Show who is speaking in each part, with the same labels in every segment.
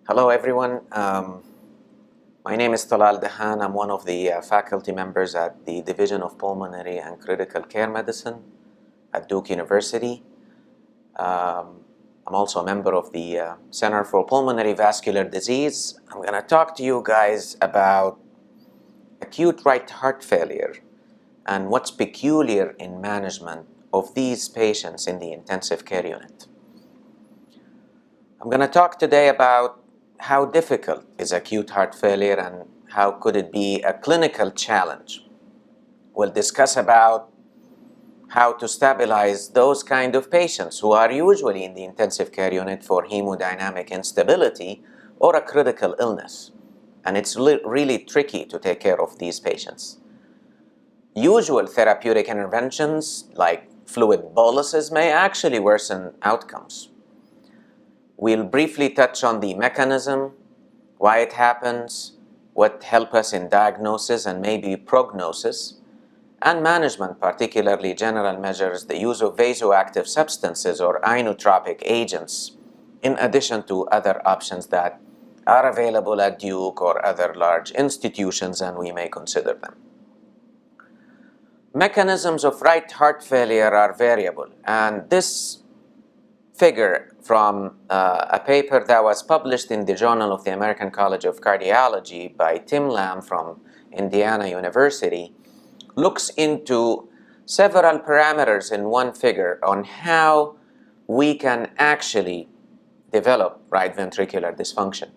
Speaker 1: Hello, everyone. My name is Talal Dahhan. I'm one of the faculty members at the Division of Pulmonary and Critical Care Medicine at Duke University. I'm also a member of the Center for Pulmonary Vascular Disease. I'm going to talk to you guys about acute right heart failure and what's peculiar in management of these patients in the intensive care unit. I'm going to talk today about how difficult is acute heart failure and how could it be a clinical challenge. We'll discuss about how to stabilize those kind of patients who are usually in the intensive care unit for hemodynamic instability or a critical illness. And it's really tricky to take care of these patients. Usual therapeutic interventions like fluid boluses may actually worsen outcomes. We'll briefly touch on the mechanism, why it happens, what help us in diagnosis and maybe prognosis, and management, particularly general measures, the use of vasoactive substances or inotropic agents, in addition to other options that are available at Duke or other large institutions, and we may consider them. Mechanisms of right heart failure are variable, and this figure from a paper that was published in the Journal of the American College of Cardiology by Tim Lamb from Indiana University looks into several parameters in one figure on how we can actually develop right ventricular dysfunction.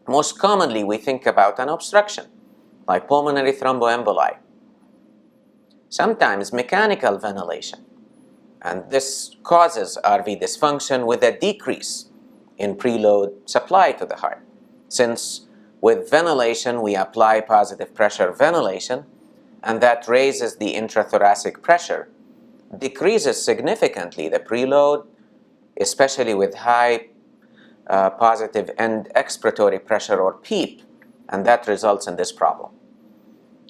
Speaker 1: Most commonly, we think about an obstruction, like pulmonary thromboemboli, sometimes mechanical ventilation. And this causes RV dysfunction with a decrease in preload supply to the heart. Since with ventilation, we apply positive pressure ventilation, and that raises the intrathoracic pressure, decreases significantly the preload, especially with high positive end expiratory pressure or PEEP, and that results in this problem.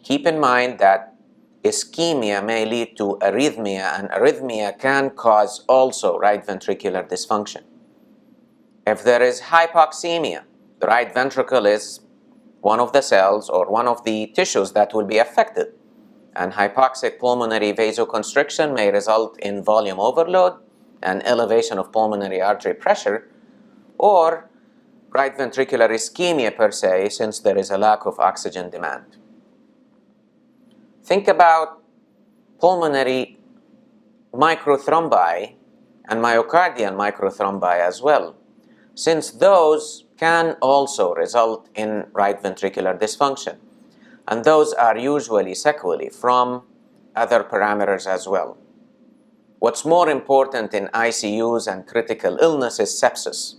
Speaker 1: Keep in mind that ischemia may lead to arrhythmia, and arrhythmia can cause also right ventricular dysfunction. If there is hypoxemia, the right ventricle is one of the cells or one of the tissues that will be affected, and hypoxic pulmonary vasoconstriction may result in volume overload and elevation of pulmonary artery pressure, or right ventricular ischemia per se, since there is a lack of oxygen demand. Think about pulmonary microthrombi and myocardial microthrombi as well, since those can also result in right ventricular dysfunction, and those are usually sequelae from other parameters as well. What's more important in ICUs and critical illness is sepsis,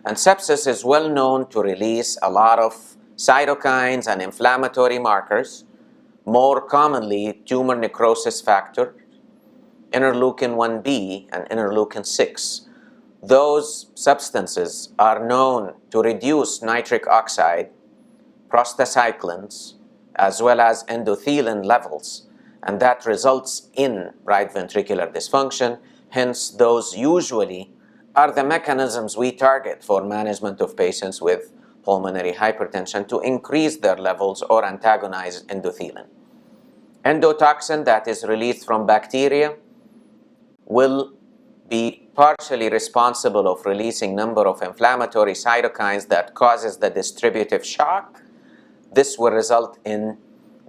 Speaker 1: and sepsis is well known to release a lot of cytokines and inflammatory markers, more commonly tumor necrosis factor, interleukin 1b, and interleukin 6. Those substances are known to reduce nitric oxide, prostacyclins, as well as endothelin levels, and that results in right ventricular dysfunction. Hence, those usually are the mechanisms we target for management of patients with pulmonary hypertension to increase their levels or antagonize endothelin. Endotoxin that is released from bacteria will be partially responsible of releasing number of inflammatory cytokines that causes the distributive shock. This will result in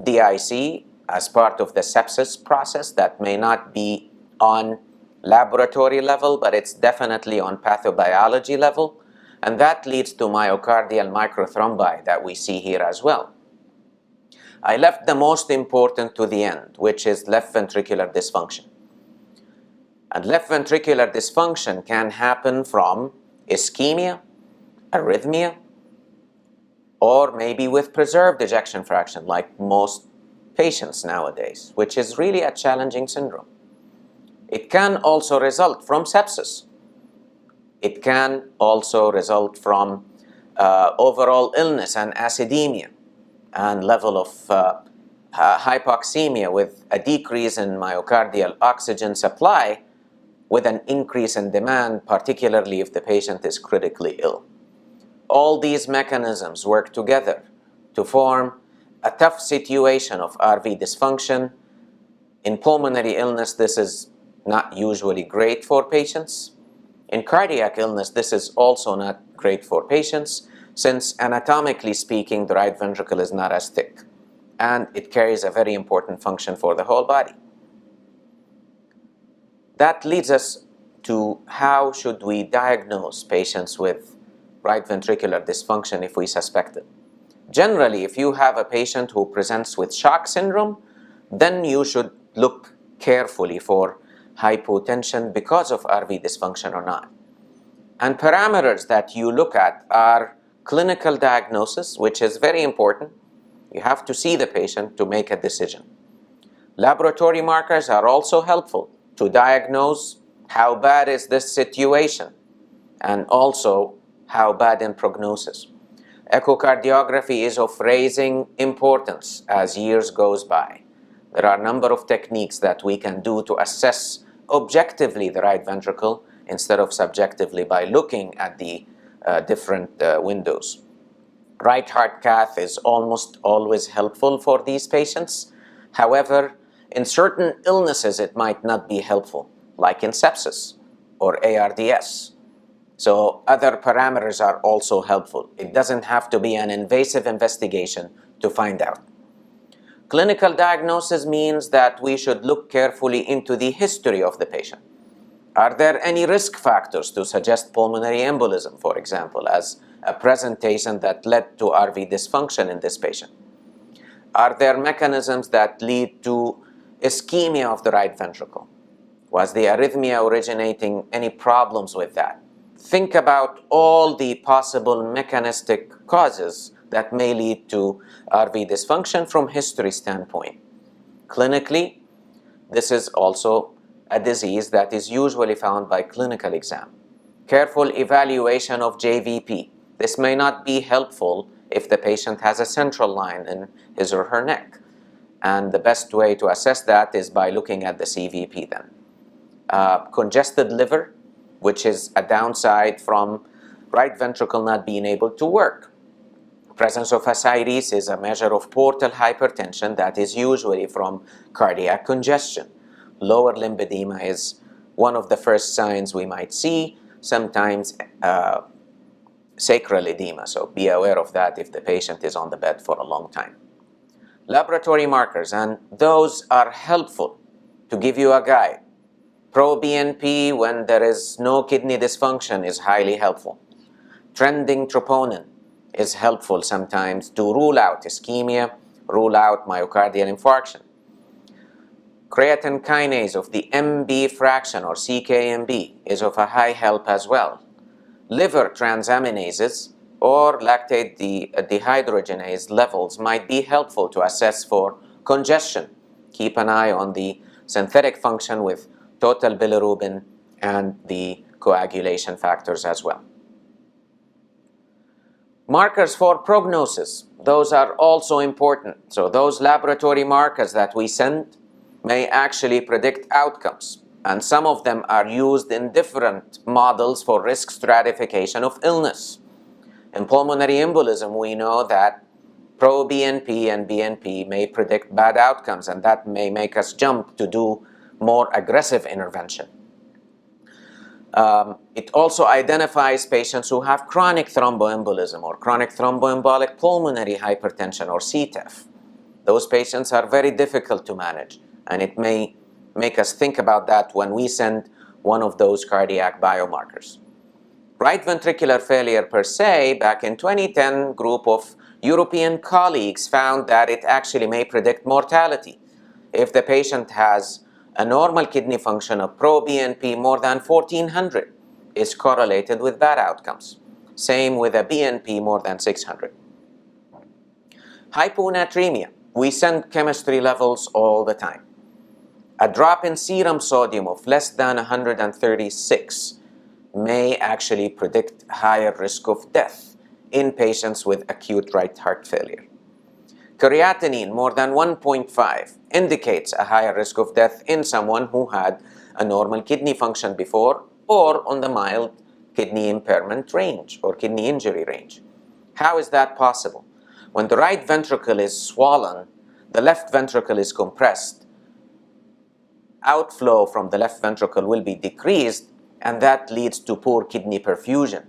Speaker 1: DIC as part of the sepsis process that may not be on laboratory level, but it's definitely on pathobiology level, and that leads to myocardial microthrombi that we see here as well. I left the most important to the end, which is left ventricular dysfunction. And left ventricular dysfunction can happen from ischemia, arrhythmia, or maybe with preserved ejection fraction, like most patients nowadays, which is really a challenging syndrome. It can also result from sepsis. It can also result from overall illness and acidemia and level of hypoxemia with a decrease in myocardial oxygen supply with an increase in demand, particularly if the patient is critically ill. All these mechanisms work together to form a tough situation of RV dysfunction. In pulmonary illness, this is not usually great for patients. In cardiac illness, this is also not great for patients, since anatomically speaking, the right ventricle is not as thick, and it carries a very important function for the whole body. That leads us to how should we diagnose patients with right ventricular dysfunction if we suspect it. Generally, if you have a patient who presents with shock syndrome, then you should look carefully for hypotension because of RV dysfunction or not. And parameters that you look at are clinical diagnosis, which is very important. You have to see the patient to make a decision. Laboratory markers are also helpful to diagnose how bad is this situation and also how bad in prognosis. Echocardiography is of raising importance as years goes by. There are a number of techniques that we can do to assess objectively the right ventricle instead of subjectively by looking at the different windows. Right heart cath is almost always helpful for these patients. However, in certain illnesses, it might not be helpful, like in sepsis or ARDS. So other parameters are also helpful. It doesn't have to be an invasive investigation to find out. Clinical diagnosis means that we should look carefully into the history of the patient. Are there any risk factors to suggest pulmonary embolism, for example, as a presentation that led to RV dysfunction in this patient? Are there mechanisms that lead to ischemia of the right ventricle? Was the arrhythmia originating any problems with that? Think about all the possible mechanistic causes that may lead to RV dysfunction from history standpoint. Clinically, this is also a disease that is usually found by clinical exam. Careful evaluation of JVP. This may not be helpful if the patient has a central line in his or her neck. And the best way to assess that is by looking at the CVP then. Congested liver, which is a downside from right ventricle not being able to work. Presence of ascites is a measure of portal hypertension that is usually from cardiac congestion. Lower limb edema is one of the first signs we might see, sometimes sacral edema, so be aware of that if the patient is on the bed for a long time. Laboratory markers, and those are helpful to give you a guide. Pro-BNP when there is no kidney dysfunction is highly helpful. Trending troponin is helpful sometimes to rule out ischemia, rule out myocardial infarction. Creatine kinase of the MB fraction or CKMB is of a high help as well. Liver transaminases or lactate dehydrogenase levels might be helpful to assess for congestion. Keep an eye on the synthetic function with total bilirubin and the coagulation factors as well. Markers for prognosis, those are also important. So those laboratory markers that we send may actually predict outcomes, and some of them are used in different models for risk stratification of illness. In pulmonary embolism, we know that pro-BNP and BNP may predict bad outcomes, and that may make us jump to do more aggressive intervention. It also identifies patients who have chronic thromboembolism or chronic thromboembolic pulmonary hypertension or CTEPH. Those patients are very difficult to manage, and it may make us think about that when we send one of those cardiac biomarkers. Right ventricular failure per se, back in 2010, group of European colleagues found that it actually may predict mortality. If the patient has a normal kidney function of pro-BNP more than 1400 is correlated with bad outcomes. Same with a BNP more than 600. Hyponatremia. We send chemistry levels all the time. A drop in serum sodium of less than 136 may actually predict higher risk of death in patients with acute right heart failure. Creatinine more than 1.5 indicates a higher risk of death in someone who had a normal kidney function before or on the mild kidney impairment range or kidney injury range. How is that possible? When the right ventricle is swollen, the left ventricle is compressed, outflow from the left ventricle will be decreased, and that leads to poor kidney perfusion.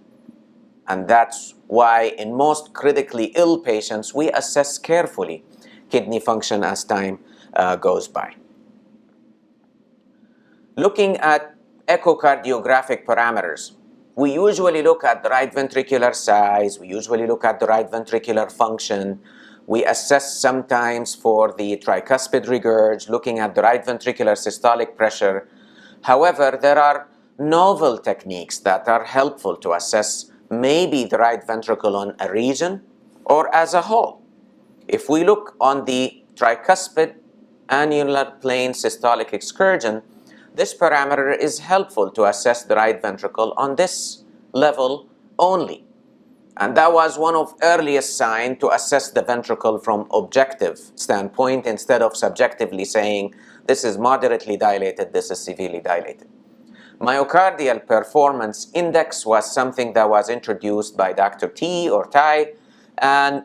Speaker 1: And that's why in most critically ill patients, we assess carefully kidney function as time goes by. Looking at echocardiographic parameters, we usually look at the right ventricular size, we usually look at the right ventricular function, we assess sometimes for the tricuspid regurg, looking at the right ventricular systolic pressure. However, there are novel techniques that are helpful to assess maybe the right ventricle on a region or as a whole. If we look on the tricuspid annular plane systolic excursion, this parameter is helpful to assess the right ventricle on this level only. And that was one of earliest signs to assess the ventricle from objective standpoint instead of subjectively saying this is moderately dilated, this is severely dilated. Myocardial performance index was something that was introduced by Dr. T or Tai, and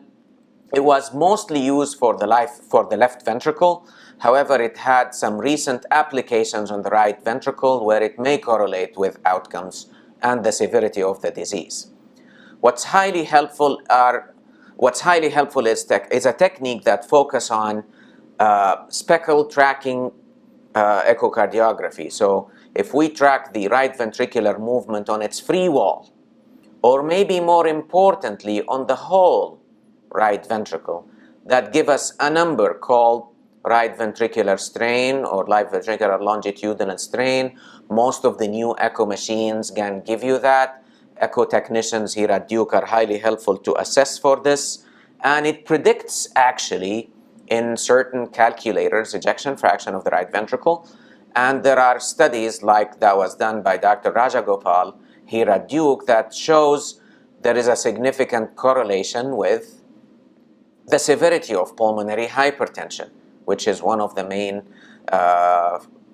Speaker 1: it was mostly used for the left ventricle. However, it had some recent applications on the right ventricle where it may correlate with outcomes and the severity of the disease. What's highly helpful is a technique that focuses on speckle tracking echocardiography. So if we track the right ventricular movement on its free wall, or maybe more importantly on the whole right ventricle, that give us a number called right ventricular strain or right ventricular longitudinal strain. Most of the new echo machines can give you that. Echo technicians here at Duke are highly helpful to assess for this, and it predicts actually in certain calculators ejection fraction of the right ventricle. And there are studies like that was done by Dr. Rajagopal here at Duke that shows there is a significant correlation with the severity of pulmonary hypertension, which is one of the main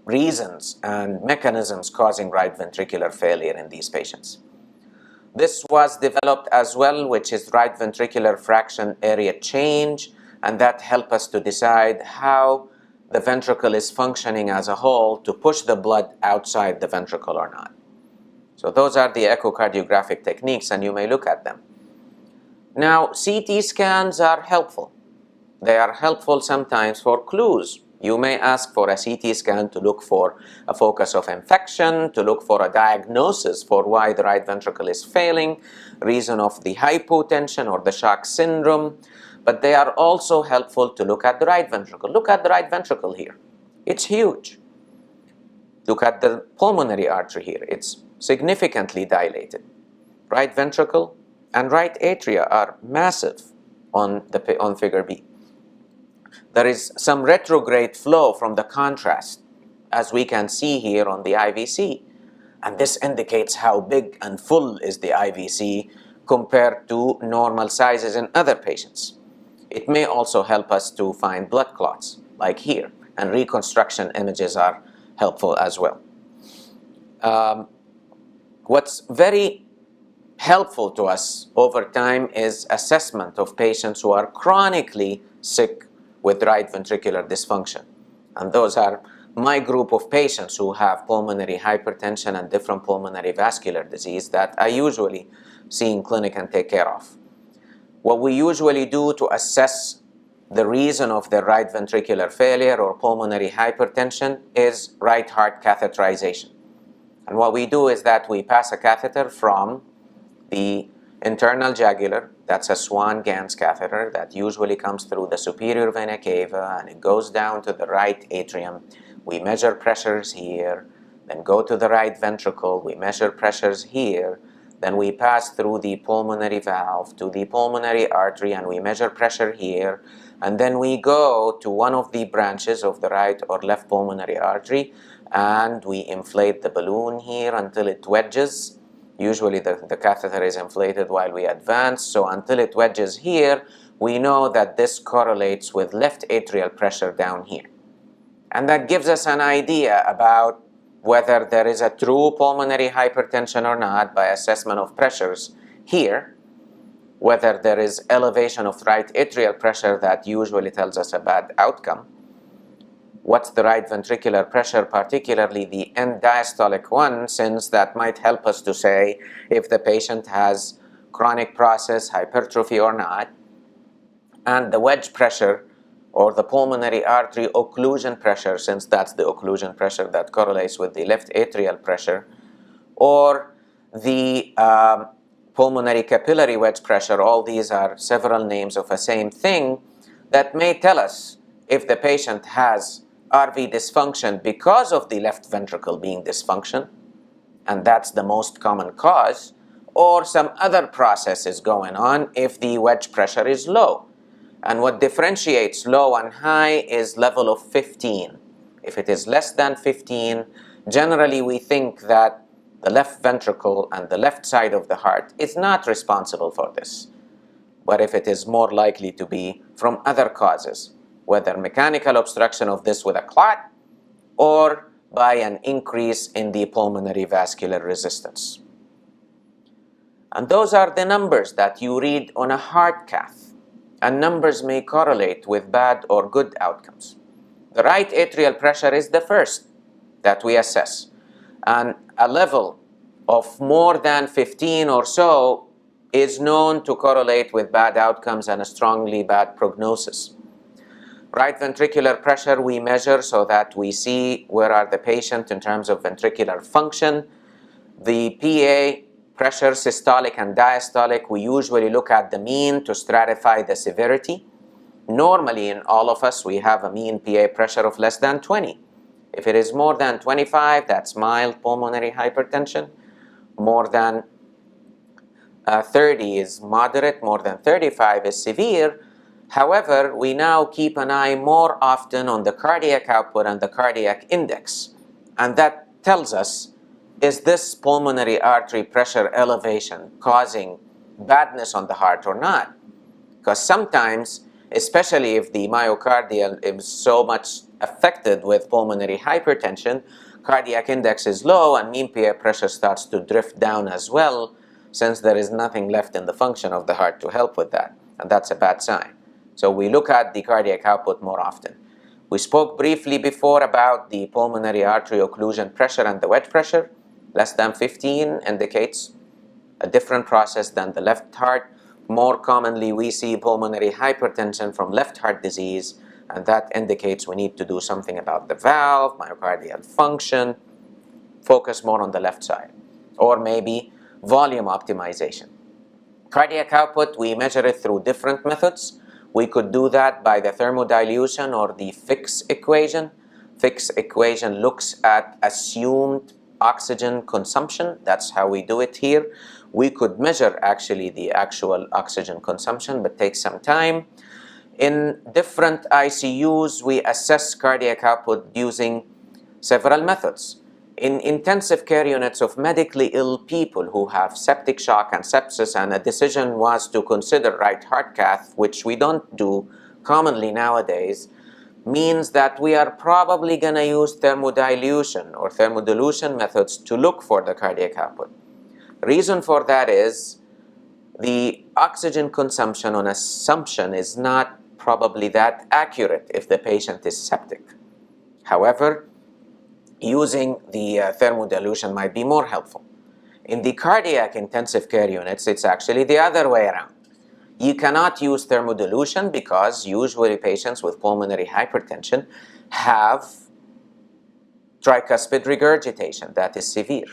Speaker 1: reasons and mechanisms causing right ventricular failure in these patients. This was developed as well, which is right ventricular fraction area change, and that helps us to decide how the ventricle is functioning as a whole to push the blood outside the ventricle or not. So those are the echocardiographic techniques, and you may look at them. Now, CT scans are helpful. They are helpful sometimes for clues. You may ask for a CT scan to look for a focus of infection, to look for a diagnosis for why the right ventricle is failing, reason of the hypotension or the shock syndrome, but they are also helpful to look at the right ventricle. Look at the right ventricle here. It's huge. Look at the pulmonary artery here. It's significantly dilated. Right ventricle and right atria are massive on figure B. There is some retrograde flow from the contrast, as we can see here on the IVC. And this indicates how big and full is the IVC compared to normal sizes in other patients. It may also help us to find blood clots, like here, and reconstruction images are helpful as well. What's very helpful to us over time is assessment of patients who are chronically sick with right ventricular dysfunction. And those are my group of patients who have pulmonary hypertension and different pulmonary vascular disease that I usually see in clinic and take care of. What we usually do to assess the reason of their right ventricular failure or pulmonary hypertension is right heart catheterization. And what we do is that we pass a catheter from the internal jugular, that's a Swan-Ganz catheter that usually comes through the superior vena cava, and it goes down to the right atrium. We measure pressures here, then go to the right ventricle, we measure pressures here, then we pass through the pulmonary valve to the pulmonary artery and we measure pressure here, and then we go to one of the branches of the right or left pulmonary artery and we inflate the balloon here until it wedges. Usually the catheter is inflated while we advance, so until it wedges here, we know that this correlates with left atrial pressure down here. And that gives us an idea about whether there is a true pulmonary hypertension or not by assessment of pressures here, whether there is elevation of right atrial pressure that usually tells us a bad outcome, what's the right ventricular pressure, particularly the end diastolic one, since that might help us to say if the patient has chronic process hypertrophy or not, and the wedge pressure or the pulmonary artery occlusion pressure, since that's the occlusion pressure that correlates with the left atrial pressure, or the pulmonary capillary wedge pressure. All these are several names of a same thing that may tell us if the patient has RV dysfunction because of the left ventricle being dysfunction, and that's the most common cause, or some other process is going on if the wedge pressure is low. And what differentiates low and high is level of 15. If it is less than 15, generally we think that the left ventricle and the left side of the heart is not responsible for this. But if it is more likely to be from other causes, whether mechanical obstruction of this with a clot or by an increase in the pulmonary vascular resistance. And those are the numbers that you read on a heart cath. And numbers may correlate with bad or good outcomes. The right atrial pressure is the first that we assess. And a level of more than 15 or so is known to correlate with bad outcomes and a strongly bad prognosis. Right ventricular pressure we measure so that we see where are the patient in terms of ventricular function. The PA pressure, systolic and diastolic, we usually look at the mean to stratify the severity. Normally in all of us we have a mean PA pressure of less than 20. If it is more than 25, that's mild pulmonary hypertension. More than 30 is moderate, more than 35 is severe. However, we now keep an eye more often on the cardiac output and the cardiac index. And that tells us, is this pulmonary artery pressure elevation causing badness on the heart or not? Because sometimes, especially if the myocardial is so much affected with pulmonary hypertension, cardiac index is low and mean PA pressure starts to drift down as well, since there is nothing left in the function of the heart to help with that. And that's a bad sign. So we look at the cardiac output more often. We spoke briefly before about the pulmonary artery occlusion pressure and the wedge pressure. Less than 15 indicates a different process than the left heart. More commonly, we see pulmonary hypertension from left heart disease, and that indicates we need to do something about the valve, myocardial function, focus more on the left side, or maybe volume optimization. Cardiac output, we measure it through different methods. We could do that by the thermodilution or the Fick's equation. Fick's equation looks at assumed oxygen consumption. That's how we do it here. We could measure actually the actual oxygen consumption, but takes some time. In different ICUs, we assess cardiac output using several methods. In intensive care units of medically ill people who have septic shock and sepsis, and a decision was to consider right heart cath, which we don't do commonly nowadays, means that we are probably going to use thermodilution or thermodilution methods to look for the cardiac output. Reason for that is the oxygen consumption on assumption is not probably that accurate if the patient is septic. However, using the thermodilution might be more helpful. In the cardiac intensive care units, it's actually the other way around. You cannot use thermodilution because usually patients with pulmonary hypertension have tricuspid regurgitation that is severe.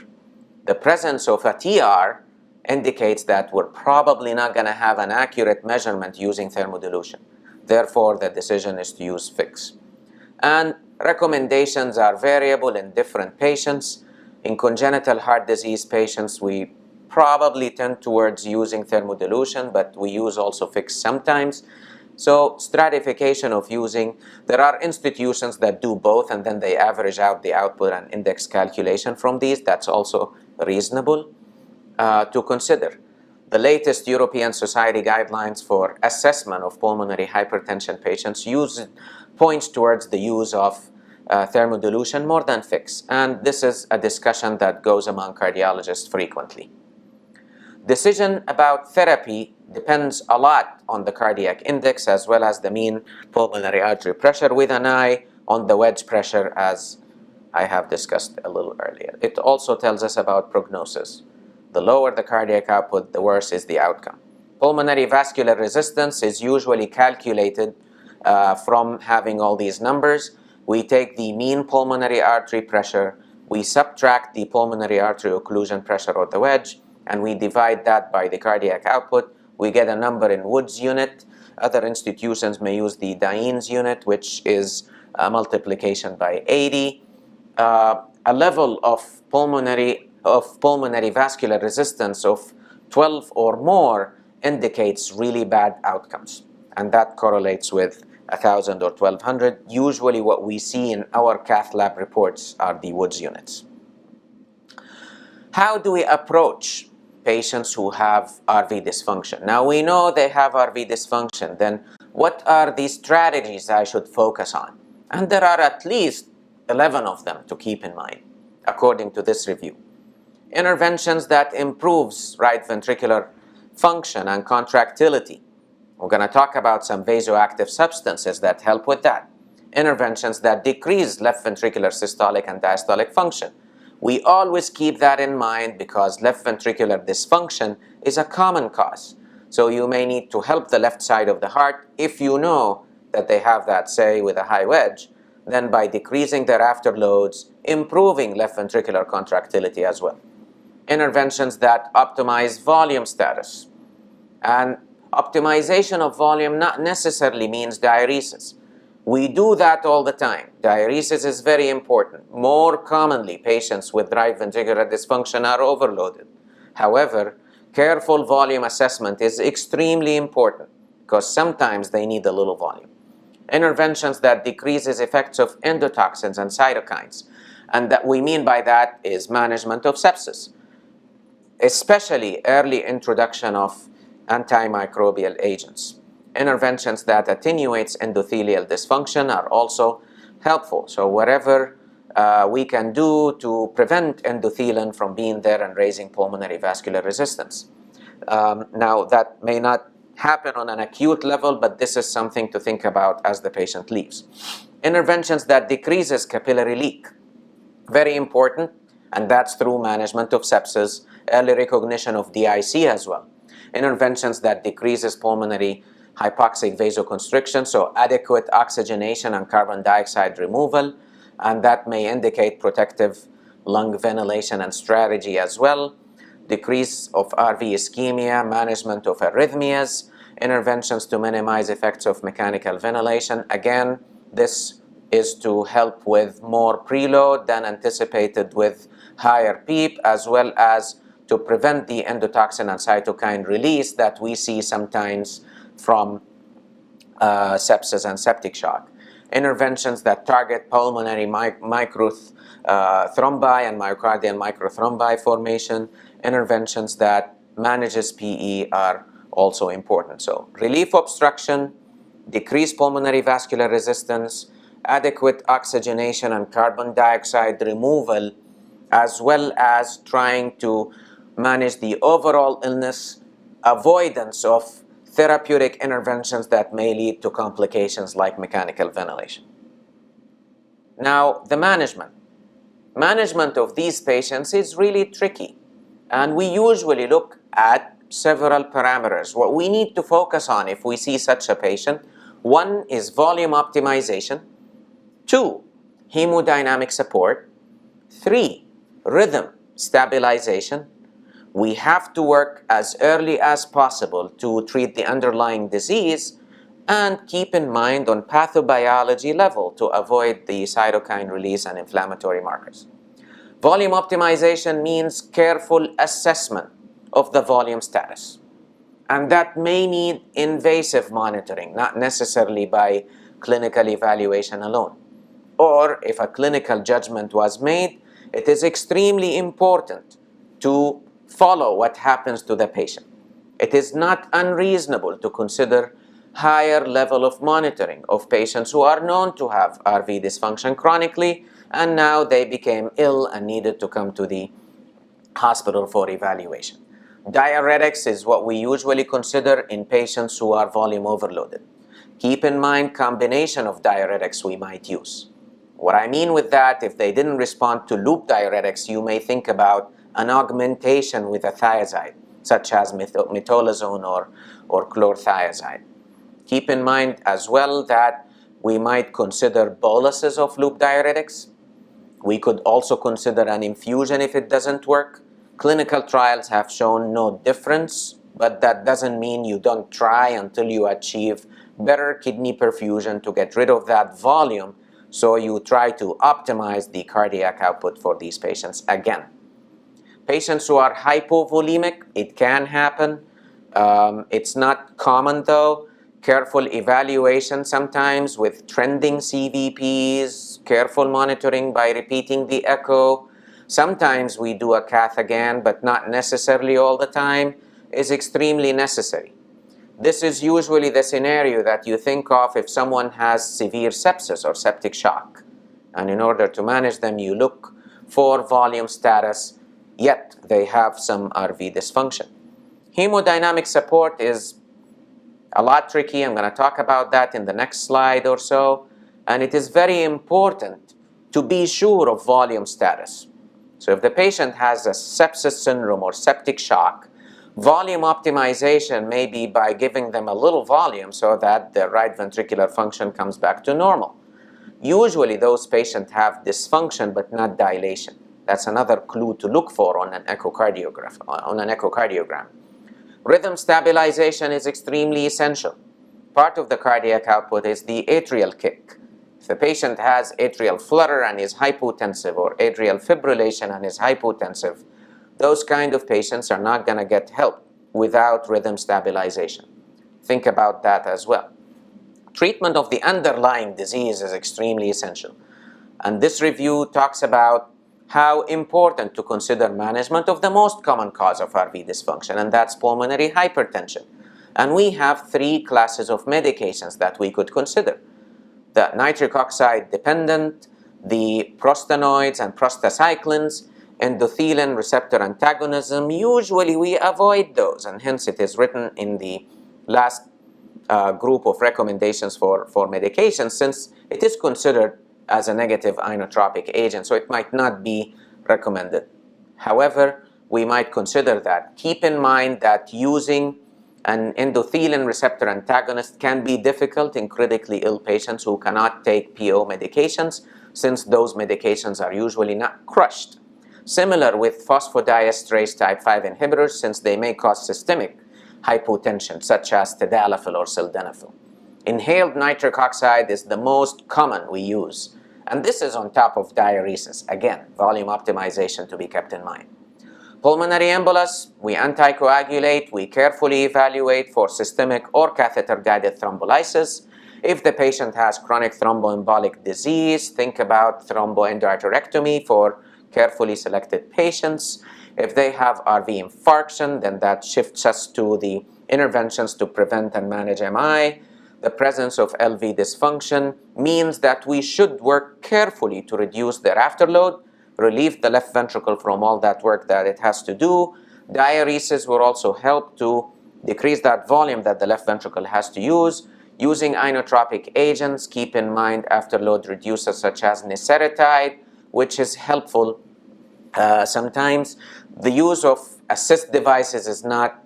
Speaker 1: The presence of a TR indicates that we're probably not going to have an accurate measurement using thermodilution. Therefore, the decision is to use Fick's. And recommendations are variable in different patients. In congenital heart disease patients, we probably tend towards using thermodilution, but we use also Fick's sometimes. So stratification of using, there are institutions that do both and then they average out the output and index calculation from these. That's also reasonable to consider. The latest European Society guidelines for assessment of pulmonary hypertension patients points towards the use of thermodilution more than fix. And this is a discussion that goes among cardiologists frequently. Decision about therapy depends a lot on the cardiac index as well as the mean pulmonary artery pressure, with an eye on the wedge pressure, as I have discussed a little earlier. It also tells us about prognosis. The lower the cardiac output, the worse is the outcome. Pulmonary vascular resistance is usually calculated from having all these numbers. We take the mean pulmonary artery pressure, we subtract the pulmonary artery occlusion pressure or the wedge, and we divide that by the cardiac output. We get a number in Wood's unit. Other institutions may use the Dahhan's unit, which is a multiplication by 80. A level of pulmonary vascular resistance of 12 or more indicates really bad outcomes, and that correlates with 1,000 or 1,200. Usually what we see in our cath lab reports are the Wood's units. How do we approach patients who have RV dysfunction? Now we know they have RV dysfunction, then what are the strategies I should focus on? And there are at least 11 of them to keep in mind, according to this review. Interventions that improves right ventricular function and contractility. We're going to talk about some vasoactive substances that help with that. Interventions that decrease left ventricular systolic and diastolic function. We always keep that in mind because left ventricular dysfunction is a common cause. So you may need to help the left side of the heart if you know that they have that, say, with a high wedge, then by decreasing their afterloads, improving left ventricular contractility as well. Interventions that optimize volume status. And optimization of volume not necessarily means diuresis. We do that all the time. Diuresis is very important. More commonly, patients with right ventricular dysfunction are overloaded. However, careful volume assessment is extremely important because sometimes they need a little volume. Interventions that decreases effects of endotoxins and cytokines. And that we mean by that is management of sepsis, especially early introduction of antimicrobial agents. Interventions that attenuates endothelial dysfunction are also helpful. So whatever we can do to prevent endothelin from being there and raising pulmonary vascular resistance. Now that may not happen on an acute level, but this is something to think about as the patient leaves. Interventions that decreases capillary leak. Very important, and that's through management of sepsis, early recognition of DIC as well. Interventions that decreases pulmonary hypoxic vasoconstriction, so adequate oxygenation and carbon dioxide removal, and that may indicate protective lung ventilation and strategy as well. Decrease of RV ischemia, management of arrhythmias, interventions to minimize effects of mechanical ventilation. Again, this is to help with more preload than anticipated with higher PEEP, as well as to prevent the endotoxin and cytokine release that we see sometimes from sepsis and septic shock. Interventions that target pulmonary microthrombi and myocardial microthrombi formation. Interventions that manages PE are also important. So relief obstruction, decreased pulmonary vascular resistance, adequate oxygenation and carbon dioxide removal, as well as trying to manage the overall illness, avoidance of therapeutic interventions that may lead to complications like mechanical ventilation. Now, the management. Management of these patients is really tricky, and we usually look at several parameters. What we need to focus on if we see such a patient: one is volume optimization, two, hemodynamic support, three, rhythm stabilization. We have to work as early as possible to treat the underlying disease and keep in mind on pathobiology level to avoid the cytokine release and inflammatory markers. Volume optimization means careful assessment of the volume status, and that may need invasive monitoring, not necessarily by clinical evaluation alone. Or if a clinical judgment was made, it is extremely important to follow what happens to the patient. It is not unreasonable to consider higher level of monitoring of patients who are known to have RV dysfunction chronically, and now they became ill and needed to come to the hospital for evaluation. Diuretics is what we usually consider in patients who are volume overloaded. Keep in mind combination of diuretics we might use. What I mean with that, if they didn't respond to loop diuretics, you may think about an augmentation with a thiazide, such as metolazone or chlorothiazide. Keep in mind as well that we might consider boluses of loop diuretics. We could also consider an infusion if it doesn't work. Clinical trials have shown no difference, but that doesn't mean you don't try until you achieve better kidney perfusion to get rid of that volume, so you try to optimize the cardiac output for these patients again. Patients who are hypovolemic, it can happen. It's not common though. Careful evaluation sometimes with trending CVPs, careful monitoring by repeating the echo. Sometimes we do a cath again, but not necessarily all the time, is extremely necessary. This is usually the scenario that you think of if someone has severe sepsis or septic shock. And in order to manage them, you look for volume status, yet they have some RV dysfunction. Hemodynamic support is a lot tricky. I'm going to talk about that in the next slide or so. And it is very important to be sure of volume status. So if the patient has a sepsis syndrome or septic shock, volume optimization may be by giving them a little volume so that their right ventricular function comes back to normal. Usually those patients have dysfunction but not dilation. That's another clue to look for on an echocardiogram. Rhythm stabilization is extremely essential. Part of the cardiac output is the atrial kick. If the patient has atrial flutter and is hypotensive, or atrial fibrillation and is hypotensive, those kind of patients are not going to get help without rhythm stabilization. Think about that as well. Treatment of the underlying disease is extremely essential. And this review talks about how important to consider management of the most common cause of RV dysfunction, and that's pulmonary hypertension. And we have 3 classes of medications that we could consider: the nitric oxide dependent, the prostanoids and prostacyclins, endothelin receptor antagonism. Usually we avoid those, and hence it is written in the last group of recommendations for medications, since it is considered as a negative inotropic agent, so it might not be recommended. However, we might consider that. Keep in mind that using an endothelin receptor antagonist can be difficult in critically ill patients who cannot take PO medications, since those medications are usually not crushed. Similar with phosphodiesterase type 5 inhibitors, since they may cause systemic hypotension, such as tadalafil or sildenafil. Inhaled nitric oxide is the most common we use, and this is on top of diuresis. Again, volume optimization to be kept in mind. Pulmonary embolus, we anticoagulate, we carefully evaluate for systemic or catheter-guided thrombolysis. If the patient has chronic thromboembolic disease, think about thromboendarterectomy for carefully selected patients. If they have RV infarction, then that shifts us to the interventions to prevent and manage MI. The presence of LV dysfunction means that we should work carefully to reduce their afterload, relieve the left ventricle from all that work that it has to do. Diuresis will also help to decrease that volume that the left ventricle has to use. Using inotropic agents, keep in mind afterload reducers such as niseretide, which is helpful. Sometimes the use of assist devices is not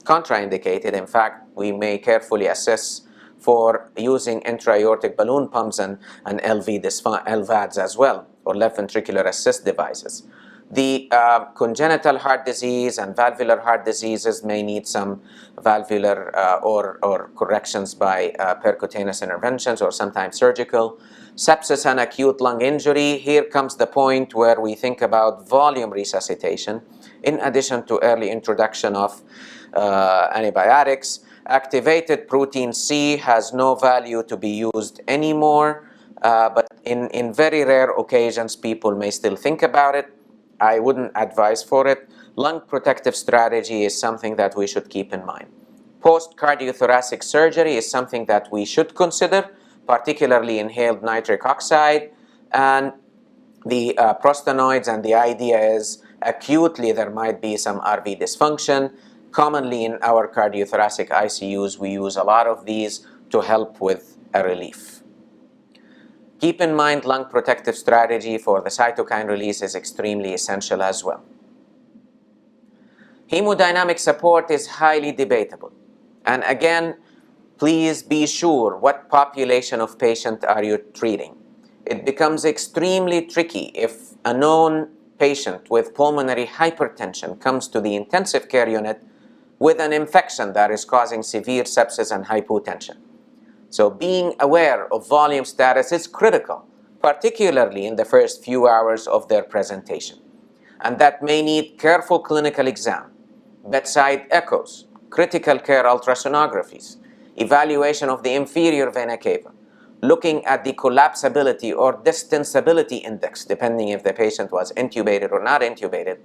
Speaker 1: contraindicated. In fact, we may carefully assess for using intra-aortic balloon pumps and LVADs as well, or left ventricular assist devices. The congenital heart disease and valvular heart diseases may need some valvular or corrections by percutaneous interventions or sometimes surgical. Sepsis and acute lung injury, here comes the point where we think about volume resuscitation in addition to early introduction of antibiotics. Activated protein C has no value to be used anymore, but in very rare occasions people may still think about it. I wouldn't advise for it. Lung protective strategy is something that we should keep in mind. Post-cardiothoracic surgery is something that we should consider, particularly inhaled nitric oxide. And the prostanoids, and the idea is acutely there might be some RV dysfunction. Commonly in our cardiothoracic ICUs, we use a lot of these to help with a relief. Keep in mind, lung protective strategy for the cytokine release is extremely essential as well. Hemodynamic support is highly debatable. And again, please be sure what population of patient are you treating. It becomes extremely tricky if a known patient with pulmonary hypertension comes to the intensive care unit with an infection that is causing severe sepsis and hypotension. So being aware of volume status is critical, particularly in the first few hours of their presentation. And that may need careful clinical exam, bedside echoes, critical care ultrasonographies, evaluation of the inferior vena cava, looking at the collapsibility or distensibility index, depending if the patient was intubated or not intubated,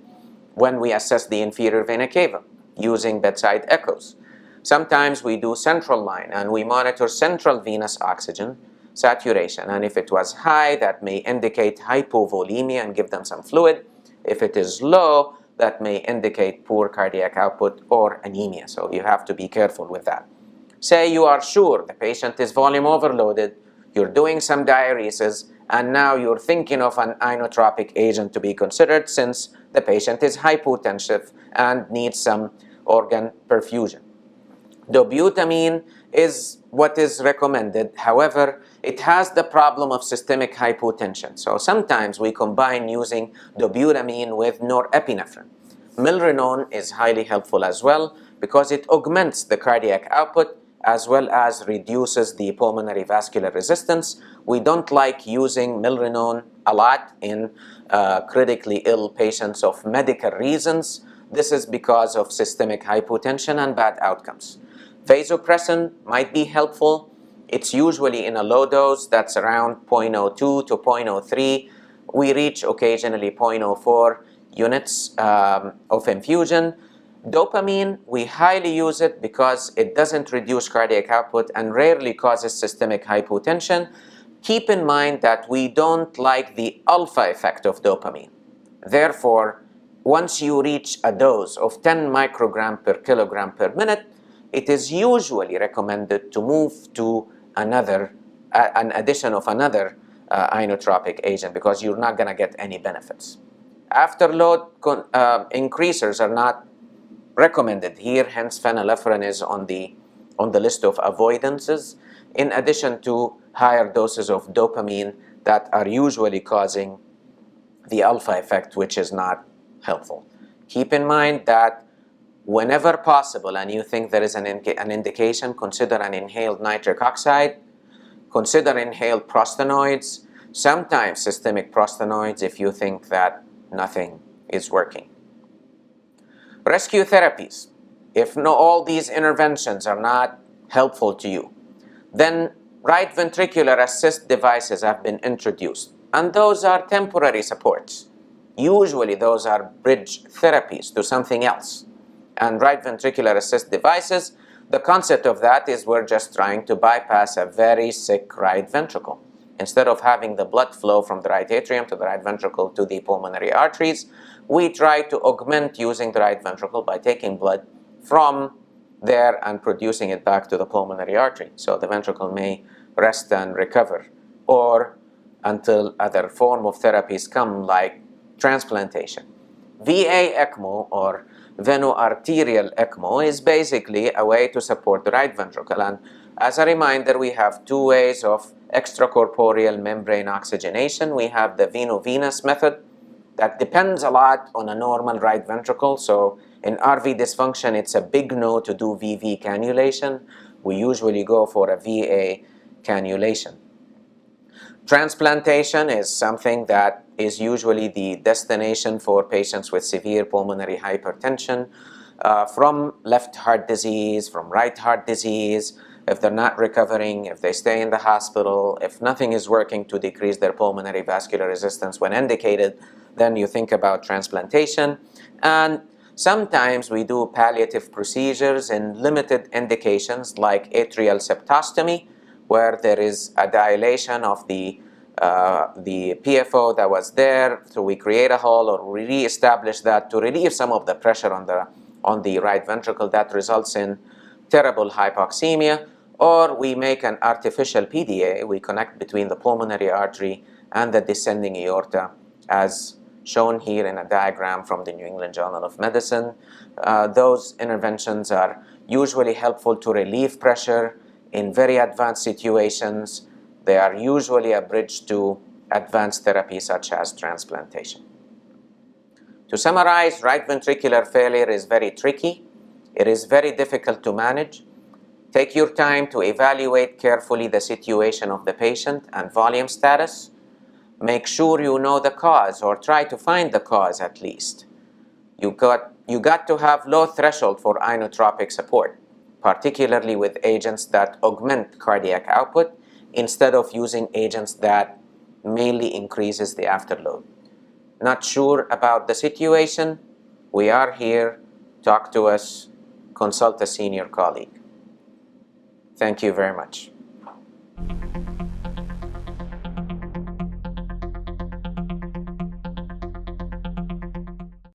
Speaker 1: when we assess the inferior vena cava using bedside echoes. Sometimes we do central line and we monitor central venous oxygen saturation, and if it was high, that may indicate hypovolemia and give them some fluid. If it is low, that may indicate poor cardiac output or anemia, so you have to be careful with that. Say you are sure the patient is volume overloaded, you're doing some diuresis, and now you're thinking of an inotropic agent to be considered since the patient is hypotensive and needs some organ perfusion. Dobutamine is what is recommended. However, it has the problem of systemic hypotension. So sometimes we combine using dobutamine with norepinephrine. Milrinone is highly helpful as well because it augments the cardiac output as well as reduces the pulmonary vascular resistance. We don't like using milrinone a lot in critically ill patients of medical reasons. This is because of systemic hypotension and bad outcomes. Vasopressin might be helpful. It's usually in a low dose that's around 0.02 to 0.03. We reach occasionally 0.04 units of infusion. Dopamine, we highly use it because it doesn't reduce cardiac output and rarely causes systemic hypotension. Keep in mind that we don't like the alpha effect of dopamine. Therefore, once you reach a dose of 10 microgram per kilogram per minute, it is usually recommended to move to an addition of another inotropic agent because you're not going to get any benefits. Afterload increasers are not recommended here, hence phenylephrine is on the list of avoidances, in addition to higher doses of dopamine that are usually causing the alpha effect, which is not helpful. Keep in mind that whenever possible and you think there is an indication, consider an inhaled nitric oxide, consider inhaled prostanoids, sometimes systemic prostanoids if you think that nothing is working. Rescue therapies. If all these interventions are not helpful to you, then right ventricular assist devices have been introduced, and those are temporary supports. Usually those are bridge therapies to something else. And right ventricular assist devices, the concept of that is we're just trying to bypass a very sick right ventricle. Instead of having the blood flow from the right atrium to the right ventricle to the pulmonary arteries, we try to augment using the right ventricle by taking blood from there and producing it back to the pulmonary artery. So the ventricle may rest and recover, or until other form of therapies come like transplantation. VA ECMO or veno-arterial ECMO is basically a way to support the right ventricle. And as a reminder, we have two ways of extracorporeal membrane oxygenation. We have the veno-venous method that depends a lot on a normal right ventricle. So in RV dysfunction, it's a big no to do VV cannulation. We usually go for a VA cannulation. Transplantation is something that is usually the destination for patients with severe pulmonary hypertension, from left heart disease, from right heart disease. If they're not recovering, if they stay in the hospital, if nothing is working to decrease their pulmonary vascular resistance when indicated, then you think about transplantation. And Sometimes we do palliative procedures in limited indications like atrial septostomy, where there is a dilation of the PFO that was there, so we create a hole or re-establish that to relieve some of the pressure on the right ventricle that results in terrible hypoxemia, or we make an artificial PDA. We connect between the pulmonary artery and the descending aorta, as shown here in a diagram from the New England Journal of Medicine. Those interventions are usually helpful to relieve pressure in very advanced situations. They are usually a bridge to advanced therapy such as transplantation. To summarize, right ventricular failure is very tricky. It is very difficult to manage. Take your time to evaluate carefully the situation of the patient and volume status. Make sure you know the cause, or try to find the cause at least. You got to have low threshold for inotropic support, particularly with agents that augment cardiac output instead of using agents that mainly increases the afterload. Not sure about the situation? We are here. Talk to us. Consult a senior colleague. Thank you very much.